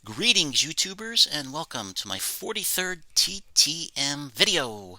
Greetings, YouTubers, and welcome to my 43rd TTM video,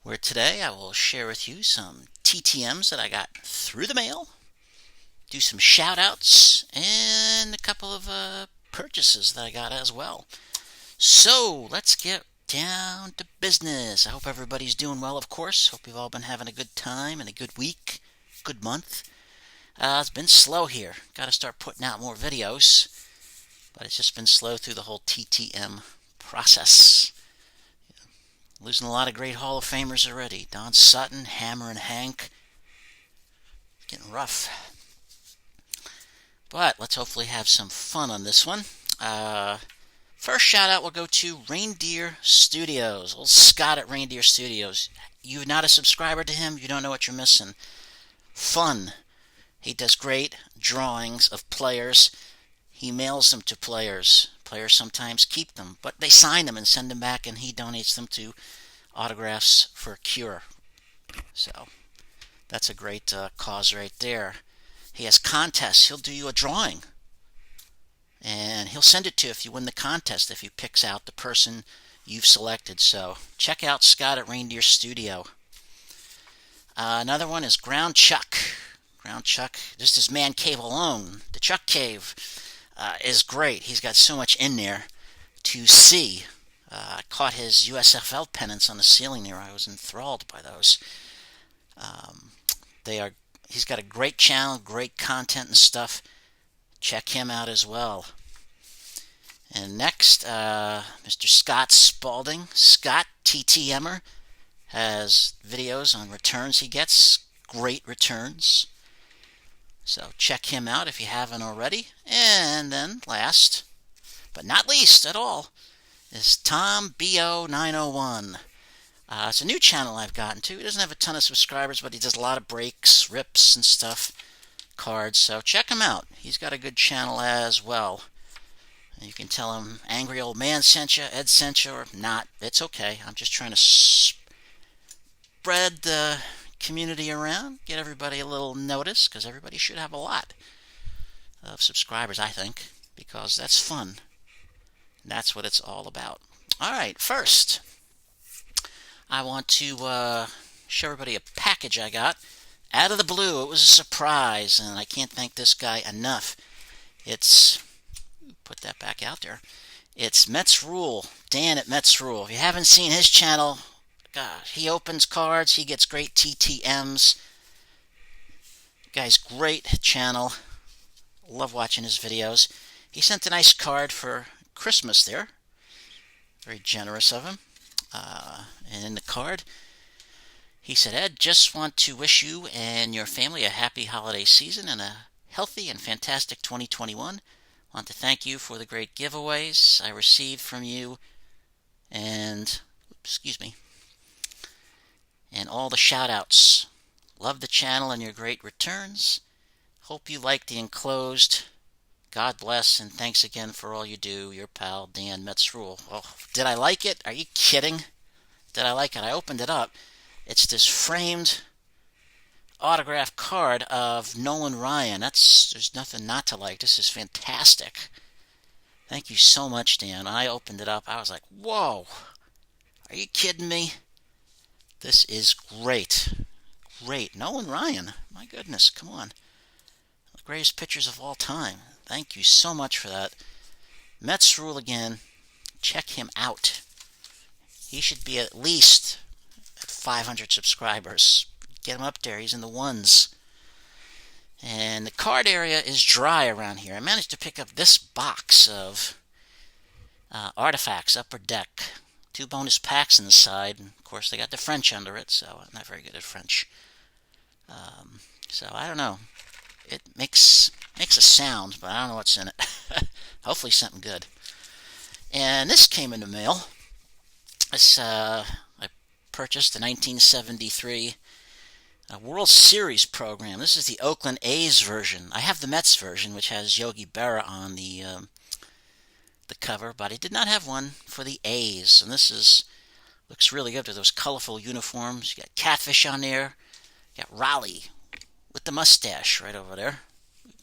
where today I will share with you some TTMs that I got through the mail, do some shout-outs, and a couple of purchases that I got as well. So, let's get down to business. I hope everybody's doing well, of course. Hope you've all been having a good time and a good week, good month. It's been slow here. Got to start putting out more videos. But it's just been slow through the whole TTM process. Losing a lot of great Hall of Famers already. Don Sutton, Hammer and Hank. Getting rough. But let's hopefully have some fun on this one. First shout out will go to Reindeer Studios. Old Scott at Reindeer Studios. You're not a subscriber to him, you don't know what you're missing. Fun. He does great drawings of players. He mails them to players. Players sometimes keep them, but they sign them and send them back, and he donates them to Autographs for Cure. So that's a great cause right there. He has contests. He'll do you a drawing, and he'll send it to you if you win the contest, if he picks out the person you've selected. So check out Scott at Reindeer Studio. Another one is Ground Chuck. Ground Chuck, just his man cave alone, the Chuck Cave. Is great. He's got so much in there to see. I caught his USFL pennants on the ceiling there. I was enthralled by those. He's got a great channel, great content and stuff. Check him out as well. And next, Mr. Scott Spaulding. Scott, TTMer, has videos on returns he gets. Great returns. So check him out if you haven't already. And then last, but not least at all, is Tom BO901. It's a new channel I've gotten to. He doesn't have a ton of subscribers, but he does a lot of breaks, rips and stuff, cards. So check him out. He's got a good channel as well. And you can tell him Angry Old Man sent you, Ed sent you, or not. It's okay. I'm just trying to spread the community around, get everybody a little notice, because everybody should have a lot of subscribers, I think, because that's fun. That's what it's all about. Alright, first, I want to show everybody a package I got out of the blue. It was a surprise, and I can't thank this guy enough. It's, put that back out there, it's Mets Rule, Dan at Mets Rule. If you haven't seen his channel, God, he opens cards. He gets great TTMs. Guy's great channel. Love watching his videos. He sent a nice card for Christmas there. Very generous of him. And in the card, he said, Ed, just want to wish you and your family a happy holiday season and a healthy and fantastic 2021. Want to thank you for the great giveaways I received from you and, and all the shout-outs. Love the channel and your great returns. Hope you like the enclosed. God bless, and thanks again for all you do. Your pal, Dan Mets Rule. Well, did I like it? Are you kidding? Did I like it? I opened it up. It's this framed autograph card of Nolan Ryan. There's nothing not to like. This is fantastic. Thank you so much, Dan. I opened it up. I was like, whoa. Are you kidding me? This is great. Great. Nolan Ryan. My goodness, come on. The greatest pitchers of all time. Thank you so much for that. Mets Rule again. Check him out. He should be at least at 500 subscribers. Get him up there. He's in the ones. And the card area is dry around here. I managed to pick up this box of artifacts, Upper Deck. 2 bonus packs inside, and of course they got the French under it, so I'm not very good at French. So I don't know. It makes a sound, but I don't know what's in it. Hopefully something good. And this came in the mail. This I purchased the 1973 World Series program. This is the Oakland A's version. I have the Mets version, which has Yogi Berra on the cover, but I did not have one for the A's, and this looks really good with those colorful uniforms. You got Catfish on there. You got Raleigh with the mustache right over there.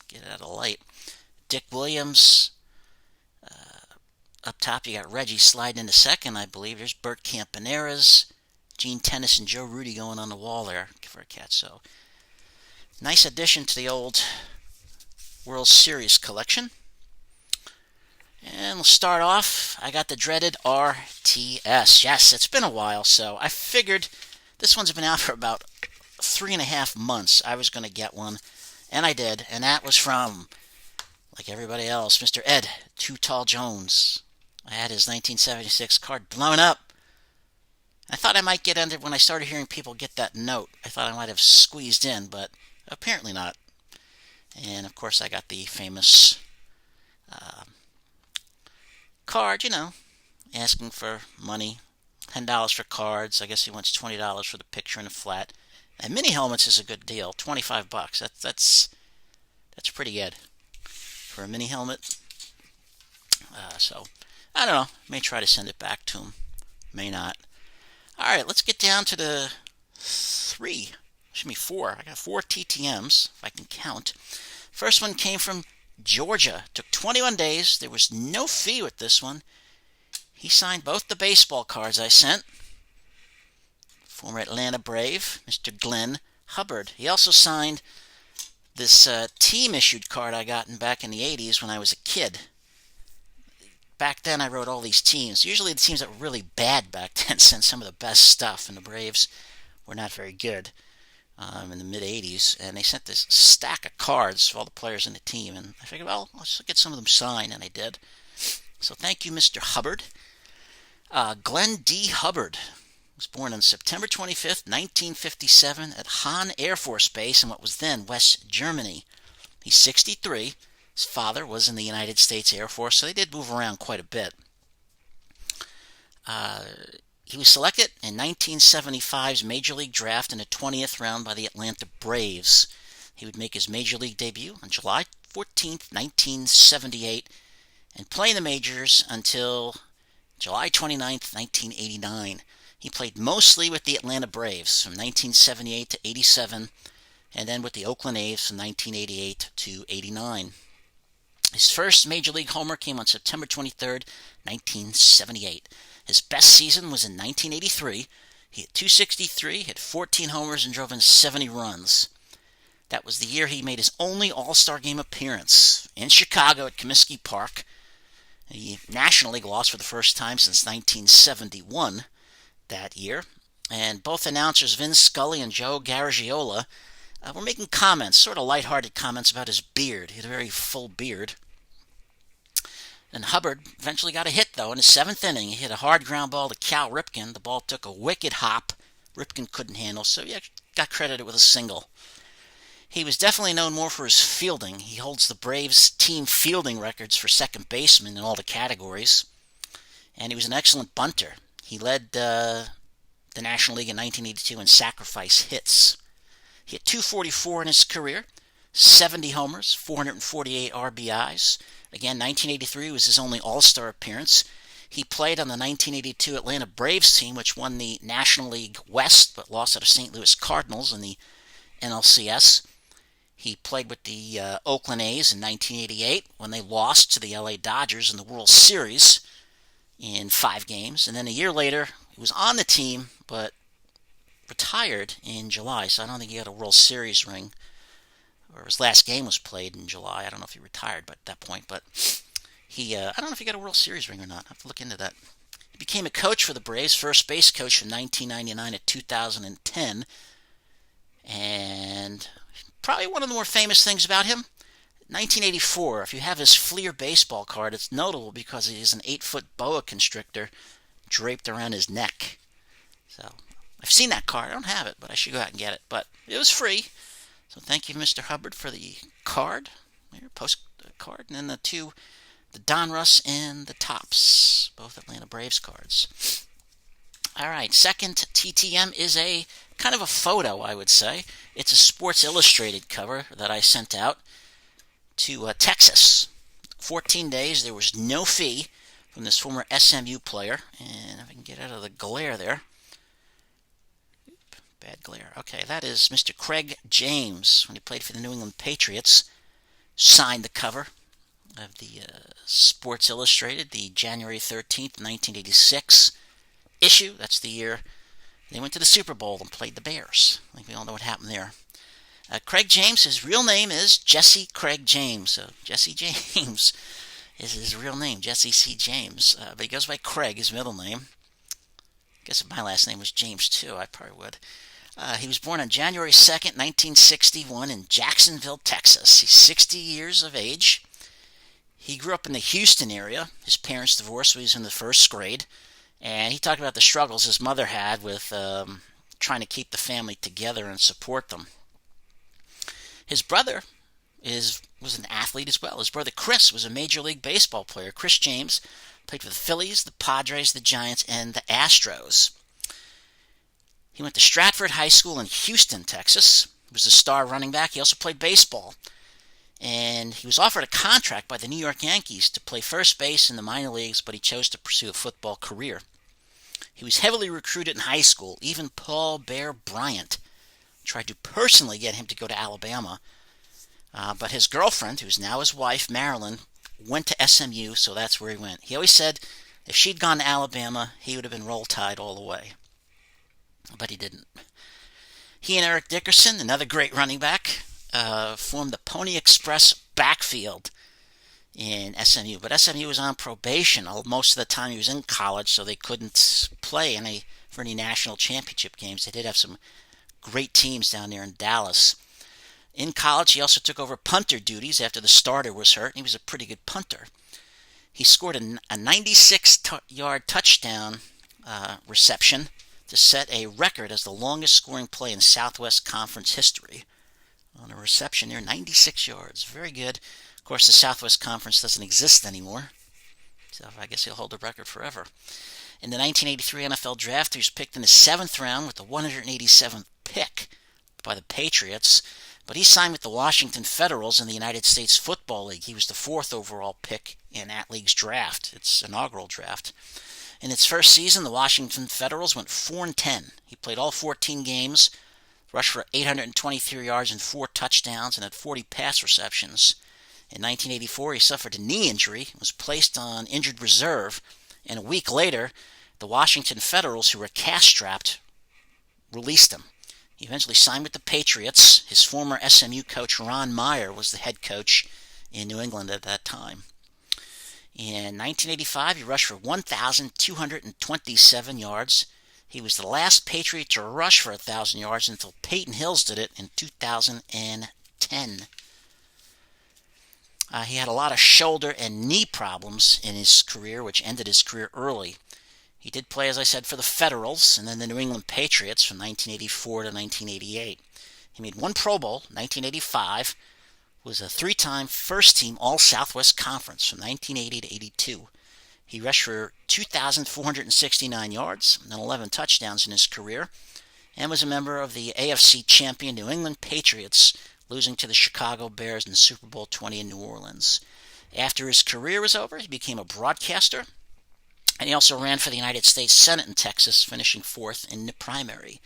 Get it out of the light. Dick Williams, Up top, you got Reggie sliding into second, I believe. There's Bert Campaneras, Gene Tennis, and Joe Rudy going on the wall there for a catch. So, nice addition to the old World Series collection. And we'll start off. I got the dreaded RTS. Yes, it's been a while, so I figured this one's been out for about 3.5 months. I was going to get one, and I did. And that was from, like everybody else, Mr. Ed Too Tall Jones. I had his 1976 card blown up. I thought I might get under when I started hearing people get that note. I thought I might have squeezed in, but apparently not. And of course, I got the famous card, asking for money. $10 for cards. I guess he wants $20 for the picture and the flat. And mini helmets is a good deal. $25. That's pretty good for a mini helmet. So I don't know. May try to send it back to him. May not. All right, let's get down to the four. I got 4 TTMs, if I can count. First one came from Georgia. Took 21 days. There was no fee with this one. He signed both the baseball cards I sent. Former Atlanta Brave, Mr. Glenn Hubbard. He also signed this team-issued card I got back in the 80s when I was a kid. Back then, I wrote all these teams. Usually the teams that were really bad back then sent some of the best stuff, and the Braves were not very good in the mid-'80s. And they sent this stack of cards for all the players in the team. And I figured, well, let's get some of them signed, and I did. So thank you, Mr. Hubbard. Glenn D. Hubbard was born on September 25th, 1957 at Hahn Air Force Base in what was then West Germany. He's 63. His father was in the United States Air Force, so they did move around quite a bit. He was selected in 1975's Major League Draft in the 20th round by the Atlanta Braves. He would make his Major League debut on July 14th, 1978, and play in the majors until July 29th, 1989. He played mostly with the Atlanta Braves from 1978 to 87, and then with the Oakland A's from 1988 to 89. His first Major League homer came on September 23rd, 1978. His best season was in 1983. He hit .263, hit 14 homers, and drove in 70 runs. That was the year he made his only All-Star Game appearance in Chicago at Comiskey Park. The National League lost for the first time since 1971 that year. And both announcers Vin Scully and Joe Garagiola were making comments, sort of lighthearted comments about his beard. He had a very full beard. And Hubbard eventually got a hit, though, in his 7th inning. He hit a hard ground ball to Cal Ripken. The ball took a wicked hop. Ripken couldn't handle, so he got credited with a single. He was definitely known more for his fielding. He holds the Braves' team fielding records for second baseman in all the categories. And he was an excellent bunter. He led the National League in 1982 in sacrifice hits. He had .244 in his career, 70 homers, 448 RBIs. Again, 1983 was his only All-Star appearance. He played on the 1982 Atlanta Braves team, which won the National League West, but lost to the St. Louis Cardinals in the NLCS. He played with the Oakland A's in 1988 when they lost to the LA Dodgers in the World Series in 5 games. And then a year later, he was on the team, but retired in July, so I don't think he had a World Series ring. Or his last game was played in July. I don't know if he retired at that point, but I don't know if he got a World Series ring or not. I have to look into that. He became a coach for the Braves, first base coach from 1999 to 2010. And probably one of the more famous things about him, 1984. If you have his Fleer baseball card, it's notable because he is an 8-foot boa constrictor draped around his neck. So I've seen that card. I don't have it, but I should go out and get it. But it was free. So thank you, Mr. Hubbard, for the card, your postcard, and then the Donruss and the Topps, both Atlanta Braves cards. All right, second TTM is a kind of a photo, I would say. It's a Sports Illustrated cover that I sent out to Texas. 14 days, there was no fee from this former SMU player. And if I can get out of the glare there. Bad glare. Okay, that is Mr. Craig James, when he played for the New England Patriots. Signed the cover. of the Sports Illustrated, the January 13th, 1986 issue. That's the year they went to the Super Bowl and played the Bears. I think we all know what happened there. Craig James, his real name is Jesse Craig James. So Jesse James is his real name, Jesse C. James. But he goes by Craig, his middle name. I guess if my last name was James too, I probably would. He was born on January 2nd, 1961 in Jacksonville, Texas. He's 60 years of age. He grew up in the Houston area. His parents divorced when he was in the first grade. And he talked about the struggles his mother had with trying to keep the family together and support them. His brother was an athlete as well. His brother Chris was a Major League Baseball player. Chris James played for the Phillies, the Padres, the Giants, and the Astros. He went to Stratford High School in Houston, Texas. He was a star running back. He also played baseball. And he was offered a contract by the New York Yankees to play first base in the minor leagues, but he chose to pursue a football career. He was heavily recruited in high school. Even Paul Bear Bryant tried to personally get him to go to Alabama. But his girlfriend, who's now his wife, Marilyn, went to SMU, so that's where he went. He always said if she'd gone to Alabama, he would have been Roll Tide all the way. But he didn't. He and Eric Dickerson, another great running back, formed the Pony Express backfield in SMU. But SMU was on probation most of the time he was in college, so they couldn't play for any national championship games. They did have some great teams down there in Dallas. In college, he also took over punter duties after the starter was hurt, and he was a pretty good punter. He scored a 96-yard touchdown reception to set a record as the longest scoring play in Southwest Conference history. On a reception there, 96 yards. Very good. Of course, the Southwest Conference doesn't exist anymore, so I guess he'll hold the record forever. In the 1983 NFL Draft, he was picked in the 7th round with the 187th pick by the Patriots, but he signed with the Washington Federals in the United States Football League. He was the 4th overall pick in that league's draft, its inaugural draft. In its first season, the Washington Federals went 4-10. He played all 14 games, rushed for 823 yards and 4 touchdowns, and had 40 pass receptions. In 1984, he suffered a knee injury, was placed on injured reserve, and a week later, the Washington Federals, who were cash-strapped, released him. He eventually signed with the Patriots. His former SMU coach, Ron Meyer, was the head coach in New England at that time. In 1985, he rushed for 1,227 yards. He was the last Patriot to rush for 1,000 yards until Peyton Hills did it in 2010. He had a lot of shoulder and knee problems in his career, which ended his career early. He did play, as I said, for the Federals and then the New England Patriots from 1984 to 1988. He made one Pro Bowl, 1985, was a 3-time first-team All-Southwest Conference from 1980 to 82. He rushed for 2,469 yards and 11 touchdowns in his career, and was a member of the AFC champion New England Patriots, losing to the Chicago Bears in the Super Bowl 20 in New Orleans. After his career was over, he became a broadcaster, and he also ran for the United States Senate in Texas, finishing 4th in the primary.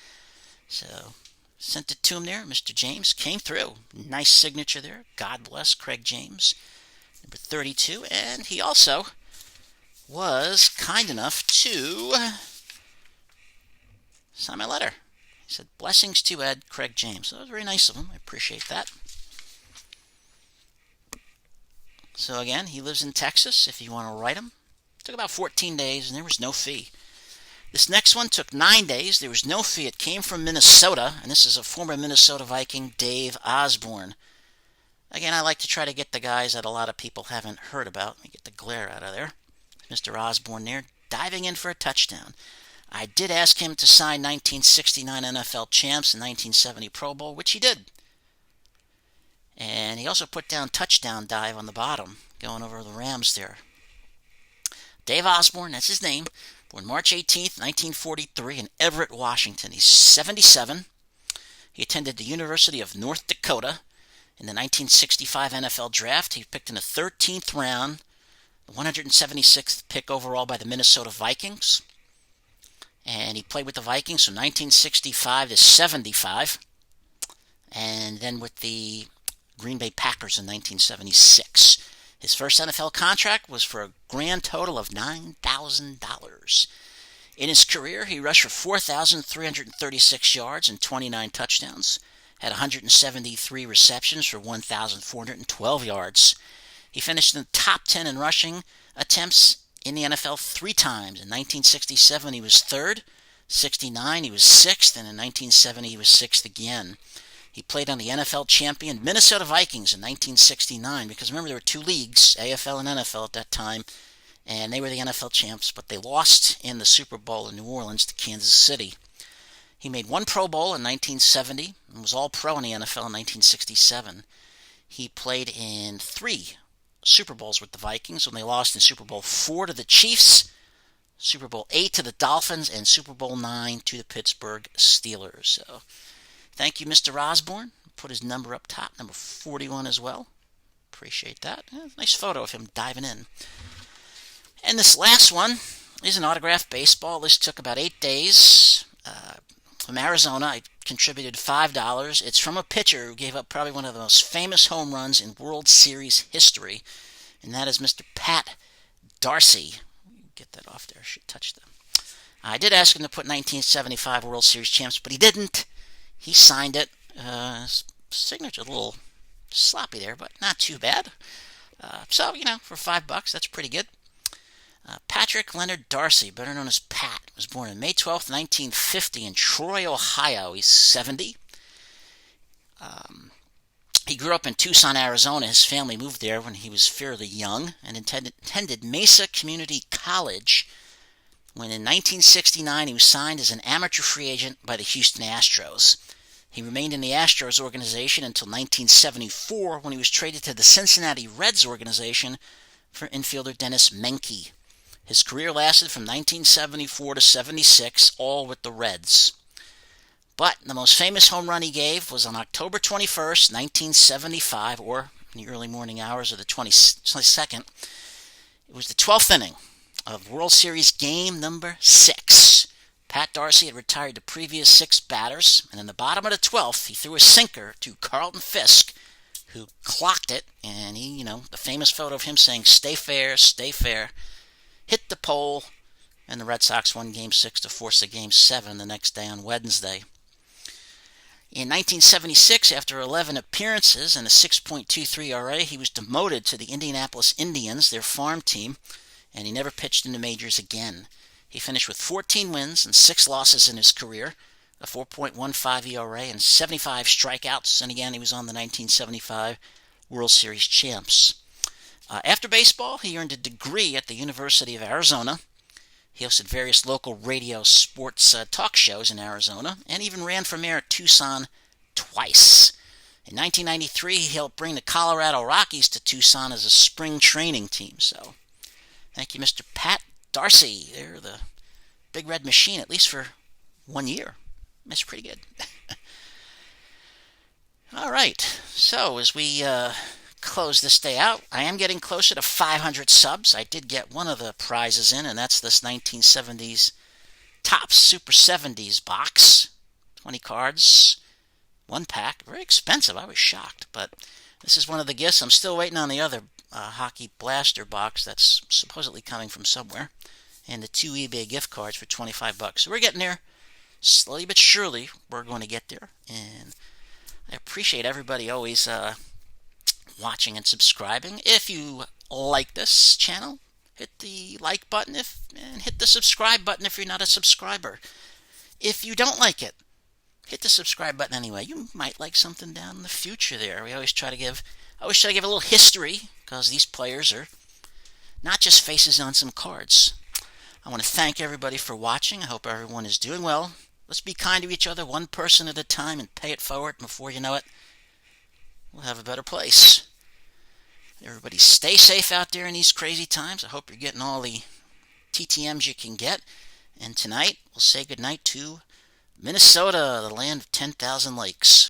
So, sent it to him there. Mr. James came through. Nice signature there. God bless Craig James, number 32. And he also was kind enough to sign my letter. He said, "Blessings to Ed, Craig James." So that was very nice of him. I appreciate that. So again, he lives in Texas if you want to write him. It took about 14 days, and there was no fee. This next one took 9 days. There was no fee. It came from Minnesota, and this is a former Minnesota Viking, Dave Osborne. Again, I like to try to get the guys that a lot of people haven't heard about. Let me get the glare out of there. Mr. Osborne there, diving in for a touchdown. I did ask him to sign 1969 NFL champs and 1970 Pro Bowl, which he did. And he also put down touchdown dive on the bottom, going over the Rams there. Dave Osborne, that's his name, born March 18th, 1943 in Everett, Washington. He's 77. He attended the University of North Dakota. In the 1965 NFL Draft, he picked in the 13th round, the 176th pick overall by the Minnesota Vikings. And he played with the Vikings from 1965 to 75. And then with the Green Bay Packers in 1976. His first NFL contract was for a grand total of $9,000. In his career, he rushed for 4,336 yards and 29 touchdowns, had 173 receptions for 1,412 yards. He finished in the top 10 in rushing attempts in the NFL 3 times. In 1967, he was third. 69, he was sixth, and in 1970, he was sixth again. He played on the NFL champion Minnesota Vikings in 1969, because remember there were 2 leagues, AFL and NFL at that time, and they were the NFL champs, but they lost in the Super Bowl in New Orleans to Kansas City. He made 1 Pro Bowl in 1970 and was All-Pro in the NFL in 1967. He played in 3 Super Bowls with the Vikings when they lost in Super Bowl 4 to the Chiefs, Super Bowl 8 to the Dolphins, and Super Bowl 9 to the Pittsburgh Steelers. So, thank you, Mr. Osborne. Put his number up top, number 41 as well. Appreciate that. Nice photo of him diving in. And this last one is an autographed baseball. This took about 8 days. From Arizona, I contributed $5. It's from a pitcher who gave up probably one of the most famous home runs in World Series history, and that is Mr. Pat Darcy. Get that off there. I should touch them. I did ask him to put 1975 World Series champs, but he didn't. He signed it. His signature a little sloppy there, but not too bad. So, for $5, that's pretty good. Patrick Leonard Darcy, better known as Pat, was born on May 12th, 1950 in Troy, Ohio. He's 70. He grew up in Tucson, Arizona. His family moved there when he was fairly young and attended Mesa Community College when in 1969 he was signed as an amateur free agent by the Houston Astros. He remained in the Astros organization until 1974 when he was traded to the Cincinnati Reds organization for infielder Dennis Menke. His career lasted from 1974 to 76, all with the Reds. But the most famous home run he gave was on October 21st, 1975, or in the early morning hours of the 22nd. It was the 12th inning of World Series game number 6. Pat Darcy had retired the previous 6 batters, and in the bottom of the 12th, he threw a sinker to Carlton Fisk, who clocked it, and he, the famous photo of him saying, "Stay fair, stay fair," hit the pole, and the Red Sox won Game 6 to force a Game 7 the next day on Wednesday. In 1976, after 11 appearances and a 6.23 ERA, he was demoted to the Indianapolis Indians, their farm team, and he never pitched in the majors again. He finished with 14 wins and 6 losses in his career, a 4.15 ERA and 75 strikeouts, and again, he was on the 1975 World Series champs. After baseball, he earned a degree at the University of Arizona. He hosted various local radio sports talk shows in Arizona and even ran for mayor at Tucson twice. In 1993, he helped bring the Colorado Rockies to Tucson as a spring training team. So, thank you, Mr. Pat Darcy. They're the Big Red Machine, at least for 1 year. That's pretty good. All right, so as we close this day out, I am getting closer to 500 subs. I did get one of the prizes in, and that's this 1970s Topps Super 70s box. 20 cards, 1 pack. Very expensive. I was shocked, but this is one of the gifts. I'm still waiting on the other Hockey Blaster box that's supposedly coming from somewhere, and the 2 eBay gift cards for $25. So we're getting there. Slowly but surely, we're going to get there, and I appreciate everybody always watching and subscribing. If you like this channel, hit the like button and hit the subscribe button if you're not a subscriber. If you don't like it, hit the subscribe button anyway. You might like something down in the future there. We always try to give a little history, because these players are not just faces on some cards. I want to thank everybody for watching. I hope everyone is doing well. Let's be kind to each other, one person at a time, and pay it forward. And before you know it, we'll have a better place. Everybody stay safe out there in these crazy times. I hope you're getting all the TTMs you can get. And tonight, we'll say goodnight to Minnesota, the land of 10,000 lakes.